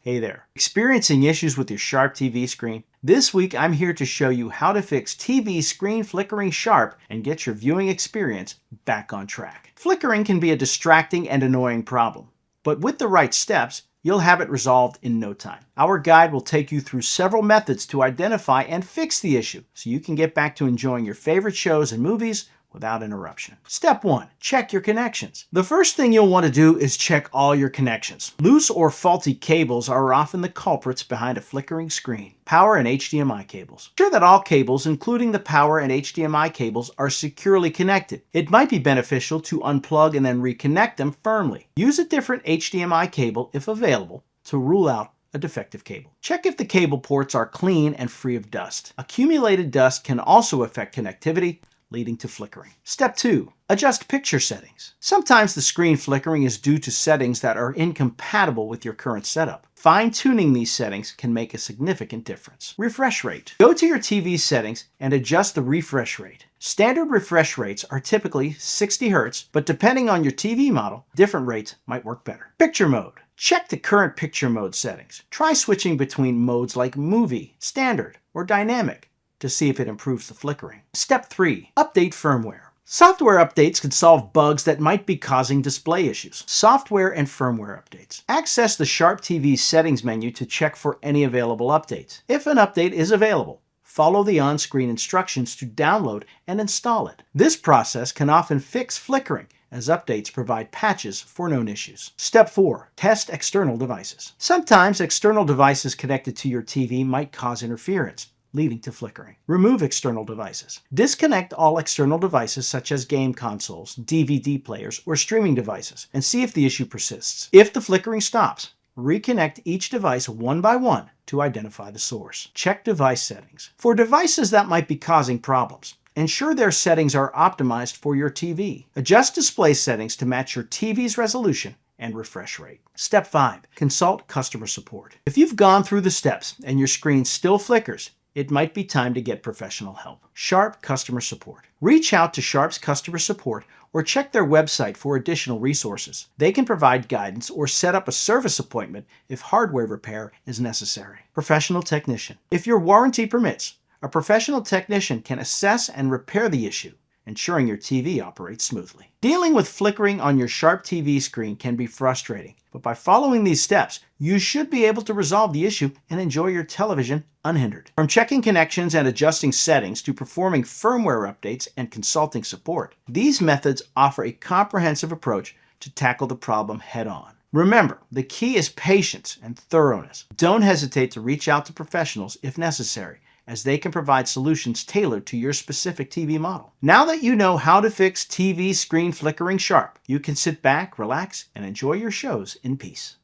Hey there. Experiencing issues with your Sharp TV screen? This week I'm here to show you how to fix TV screen flickering sharp and get your viewing experience back on track. Flickering can be a distracting and annoying problem, but with the right steps, you'll have it resolved in no time. Our guide will take you through several methods to identify and fix the issue so you can get back to enjoying your favorite shows and movies without interruption. Step 1. Check your connections. The first thing you'll want to do is check all your connections. Loose or faulty cables are often the culprits behind a flickering screen. Power and HDMI cables. Ensure that all cables, including the power and HDMI cables, are securely connected. It might be beneficial to unplug and then reconnect them firmly. Use a different HDMI cable if available to rule out a defective cable. Check if the cable ports are clean and free of dust. Accumulated dust can also affect connectivity, leading to flickering. Step 2. Adjust picture settings. Sometimes the screen flickering is due to settings that are incompatible with your current setup. Fine-tuning these settings can make a significant difference. Refresh rate. Go to your TV settings and adjust the refresh rate. Standard refresh rates are typically 60 Hz, but depending on your TV model, different rates might work better. Picture mode. Check the current picture mode settings. Try switching between modes like movie, standard, or dynamic to see if it improves the flickering. Step 3. Update firmware. Software updates can solve bugs that might be causing display issues. Software and firmware updates. Access the Sharp TV settings menu to check for any available updates. If an update is available, follow the on-screen instructions to download and install it. This process can often fix flickering, as updates provide patches for known issues. Step 4. Test external devices. Sometimes external devices connected to your TV might cause interference, leading to flickering. Remove external devices. Disconnect all external devices such as game consoles, DVD players, or streaming devices and see if the issue persists. If the flickering stops, reconnect each device one by one to identify the source. Check device settings. For devices that might be causing problems, ensure their settings are optimized for your TV. Adjust display settings to match your TV's resolution and refresh rate. Step 5. Consult customer support. If you've gone through the steps and your screen still flickers, it might be time to get professional help. Sharp Customer Support. Reach out to Sharp's customer support or check their website for additional resources. They can provide guidance or set up a service appointment if hardware repair is necessary. Professional technician. If your warranty permits, a professional technician can assess and repair the issue, ensuring your TV operates smoothly. Dealing with flickering on your Sharp TV screen can be frustrating, but by following these steps, you should be able to resolve the issue and enjoy your television unhindered. From checking connections and adjusting settings to performing firmware updates and consulting support, these methods offer a comprehensive approach to tackle the problem head-on. Remember, the key is patience and thoroughness. Don't hesitate to reach out to professionals if necessary, as they can provide solutions tailored to your specific TV model. Now that you know how to fix TV screen flickering sharp, you can sit back, relax, and enjoy your shows in peace.